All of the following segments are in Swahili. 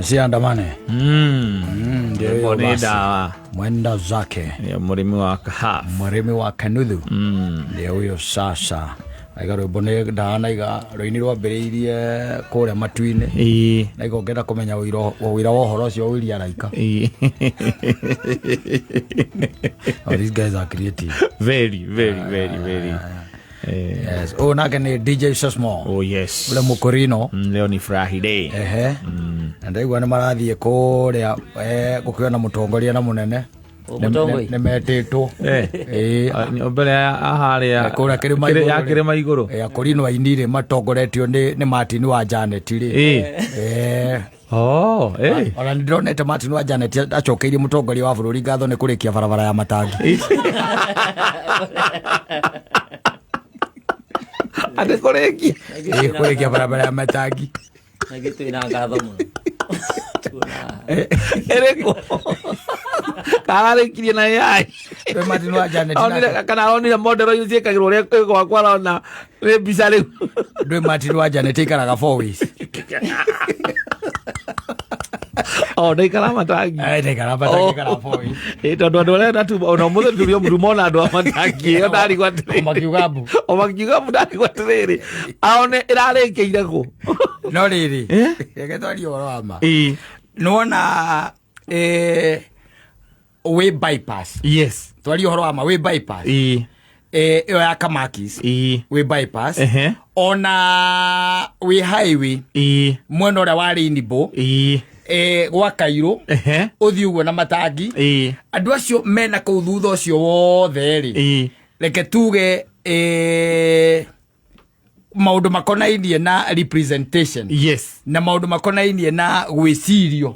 siandamane ndio dawa mwenda zake ya murimi wa kahaf murimi wa kanuthu ndio huyo sasa aigaro bone dana iga roini rwa bereirie kore matuine na igongera kumenya wira wa horo cio wiri araika. Oh, these guys are creative, very. Yes. Oh, nake ni DJ Sosmo. Oh yes. Ule mukorino. Leo ni Friday. Ndaigua ni marathie kuria gukiwa na mutongoria na munene. Ne metito. Mbele aharia. Kuria kirima iguru. Akorino ainire matongoretio ni Martin wa Janet ri. Ona ndonete Martin wa Janet acokeirie mutongoria wa bururi ngatho ni kurikia barabara ya matangi. Ate kurekia barabara ya matangi. Nagitu ina ngatho muno. Ereko kare kiria na yai Martin wa Janet kana onira modero yuzie kagiro ria kwa na bisale ndwe Martin wa Janet ikaraga 4 weeks. Dai kalama tagi. Dai kalama tagi kara 4 weeks. Tondu na tu ona muthe turio murumona andu amatagi ndari kwa tiri omakiugabu ndari kwa tiri aone irarekeire ku no riri egetwari orama nona way bypass. Yes, twari orama way bypass iyo ya Kamakis way bypass ona way highway mwena ora wa Rainbow gwa Kairo uthi uguo na matangi andu acio mena kuu thutha ucio wothe ri reke tuge maundu makonainie na representation. Yes, na maundu makonainie na gwicirio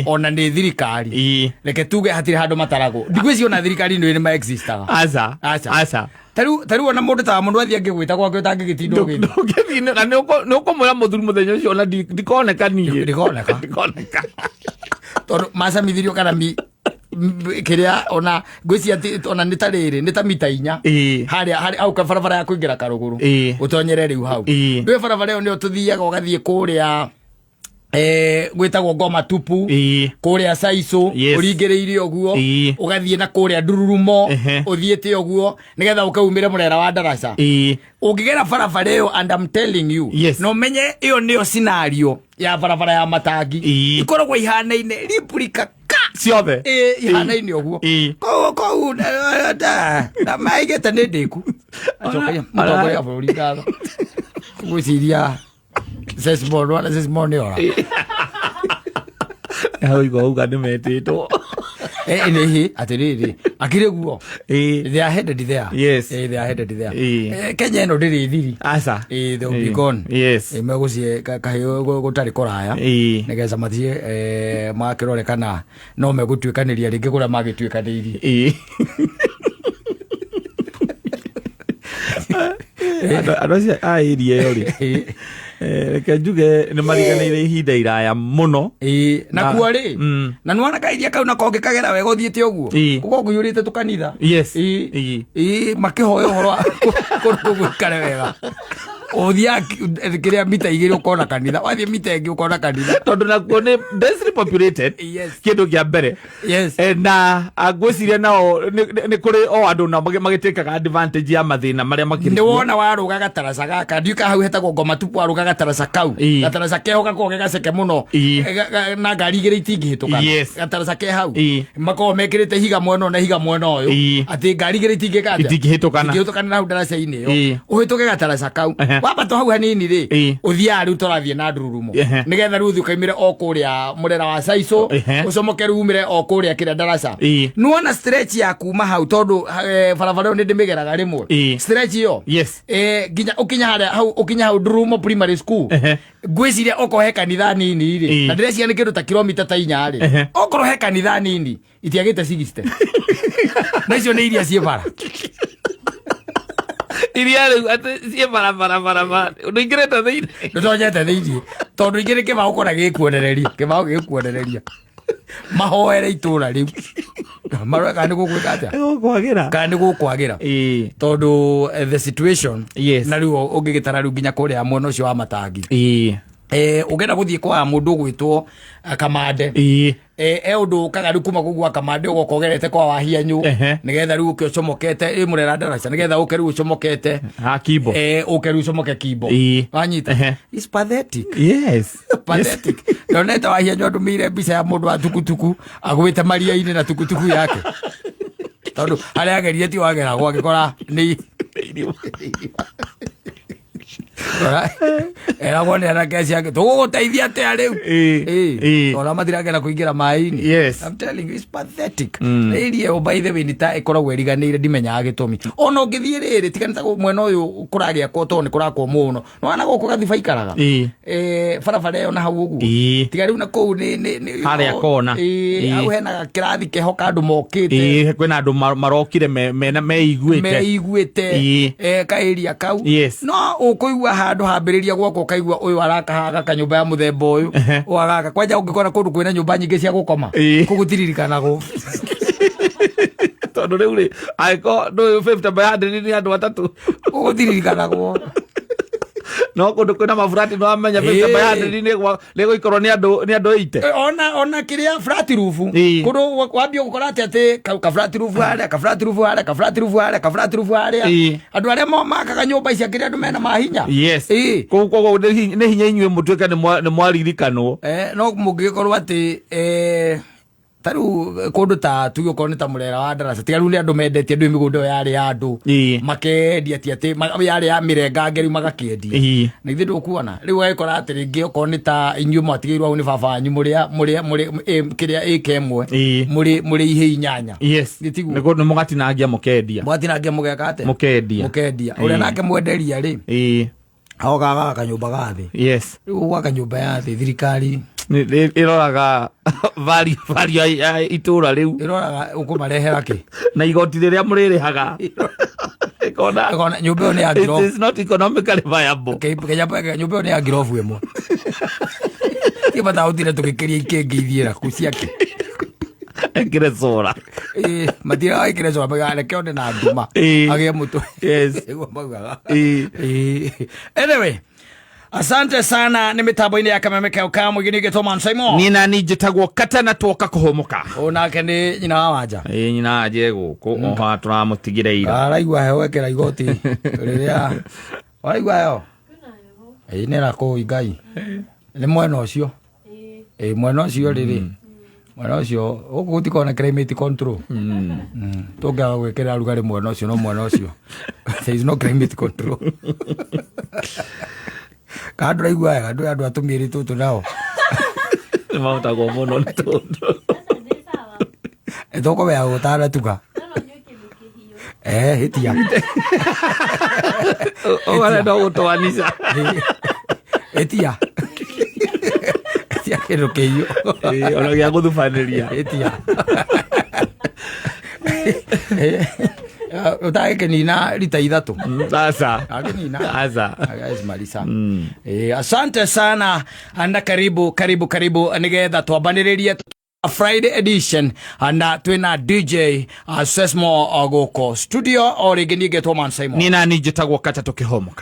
ona ni thirikari reke tuge hatire handu matarago ndigwicio na thirikari ndio ma existaga asa taru ona mundu ta mundu athie ngigwita gwake utangigitindo ngi na nuko mwira muthuri muthenya ucio ona ndikoneka nie ndikoneka tondu macamithirio kana kiria ona ngwisia ona nitariri nitamita 4 haria au ka barabara ya kuingira Karuguru utonyere riu hau ndwe barabara yo ni ututhiaga ugathie kuria gwitagwo Ngoma Tupu kuria Saiso uringiriire oguo ugathie na kuria Ndururumo uthiete oguo nigetha ukaumire murera wa Ndaraca ungigera barabara yo, and I'm telling you no menye iyo niyo scenario ya barabara ya matangi ikoragwo ihanaine replica ciothe ihanaine oguo ko na maigete ni ndiku acoka mutongoria bururi ngatho gwiciria Sesmo ni ora hau igo uga ni metito nehi atiriri akire guo they are headed there. Yes, they are headed there. Kenya no ndiri thiri asa they will be gone. Yes, megucie kahio gutari kuraya negeza mathie makirore kana no megutwikaniria ringi gura magitwikaniria adosia airie yori reke njuge ni mariganire ihinda iraya muno na kuari na nwana kairia kau na konge kagera wega uthiete oguo kuko kuyurite tukanitha makihoyo horo kugwikare wega uthia kiria mita 2 ukona kanitha wathie mita 2 ukona kanitha tondu na kuone densely populated kindu kia mbere na agwiciria nao ni kuri andu na magitekaga advantage ya mathina maria makiri ni wona waruga gataraca gaka ndiuka hau hetagwo Ngoma Tupu waruga gataraca kau gataraca keho gakoge gaceke muno na ngari igiri itingihituka gataraca ke hau makoo mekirite higa mwena na higa mwena uyu ati ngari igiri itingihituka na hau ndaraca-ini iyo uhituke gataraca kau waba to hau hanini ri uthia riu torathie na Ndururumo nigetha riu thukaimire o kuria murera wa Saiso ucomoke riu umire o kuria kira Ndaraca nuona stretch ya kuma hau tondu barabara ni ndimigeraga rimwe stretch iyo ginya ukinya haria hau ukinya hau Ndururumo primary school gwiciria okohe kanitha nini ri na ndiracia ni kindu ta kilomita ta 4 ri okorohe kanitha nini itiagite 60 na icio ni iria cie bara iria riu ati cie bara ndingirete thiini ndonyete thiini tondu ingire kibao kora gikuonereria mahoere itura riu marwa kandi gugwika atia kandi gukwagira tondu the situation na riu ungigitara riu nginya kuria mwena ucio wa matangi ugenda guthie kwa mundu gwitwo Kamande undu kagari kuma gugwa Kamande ugokogerete kwa Wahianyu nigetha riu ukicomokete murera ndaraca nigetha uke riu ucomokete Kibo uke riu ucomoke Kibo wanyita is pathetic pathetic ndoneta Wahianyu andumire mbica ya mundu wa tukutuku agwite maria-ini na tukutuku yake tondu haria agerie ti wagera gwakikora ni era wone ana kesi yake tuguteithia atia riu ona matiragera kuingira mai-ini. I'm telling you it's pathetic. Irie by the way nita ikoragwo iriganire ndimenyaga gitumi ona ungithie riri tiganita mwena uyu kuragia ko to ni kurakwo muno no ana guko gathiba ikaraga barabara yo na hau uguo tiga riu na kou ni haria kona au hena kirathi kehoka andu mokite kwina andu marokire meiguite kairia kau no ukuigua handu hambiriria gwako kaigua uyu arakahaga kanyumba ya muthemba uyu wagaka kwanja ungikora kundu kwina nyumba nyingi cia gukoma kugutiririkanago tondu riu ri aiko ndu 50 by 100 ni andu atatu kugutiririkanago no kundu kwina mafurati no amenya 50 by 100 ni guikorwo ni andu 80 ona kiria flat roof kundu wambia gukora ati ka flat roof haria ka flat roof haria ka flat roof haria ka flat roof haria andu aria makaga nyumba icia kiria andu mena mahinya koguo ni hinya inyue mutuika ni mwaririkanwo no mungikorwo ati taru kundu ta tuyo kone ta murera wa ndaraca tiga riu ni andu mendetie andu migundo yari ya andu makendia ti ati yari ya mirenga ngeri magakendia na ithe ndukuona riu aikora ati ringi okone ta inyu matigiirwo ni baba anyu muri kiria ikemwe muri ihe inyanya ni kundu mugatinagia mukendia mugeka ate mukendia uria nake mwenderia ri aogaga kanyumba gathi riu gwa kanyumba ya thi thirikari iroraga value ya itura riu iroraga ukumarehera ki na igoti riria muririhaga ikona nyumba ni ya girofu it is not economically viable nyumba ni ya girofu imwe ibata utire tukikiria ikengithira kuciake ekire sora matira ekire sora bagale kione na nduma agie mutu anyway asante sana ni mitambo-ini ya Kamemeka uka mwigini gitwo Man Simon nina ni njitagwo kata na twoka kuhomoka onake ni nyina wa wanja nyina wanje guku oha turamutigire ira araigua heho ekera igoti riria araigua heho ni rako igai ni mwena ucio mwena ucio riri mwena ucio gutikona climate control tunga gwekera rugari mwena ucio no mwena ucio there is no climate control kadra igwa andu atumiri tutu nao mauta go mono ntondo etoko ya utara tuka hitia wala ndo utoanisha hitia kero keyo ona gya guthufaniria hitia utake nina lita 3 sasa akinina sasa guys malisa asante sana anda karibu nigetha twambaniririe Friday edition anda twina DJ Sesmo agoko studio o ringi nigetwo Man Simon nina ni njitagwo kata tukihomoka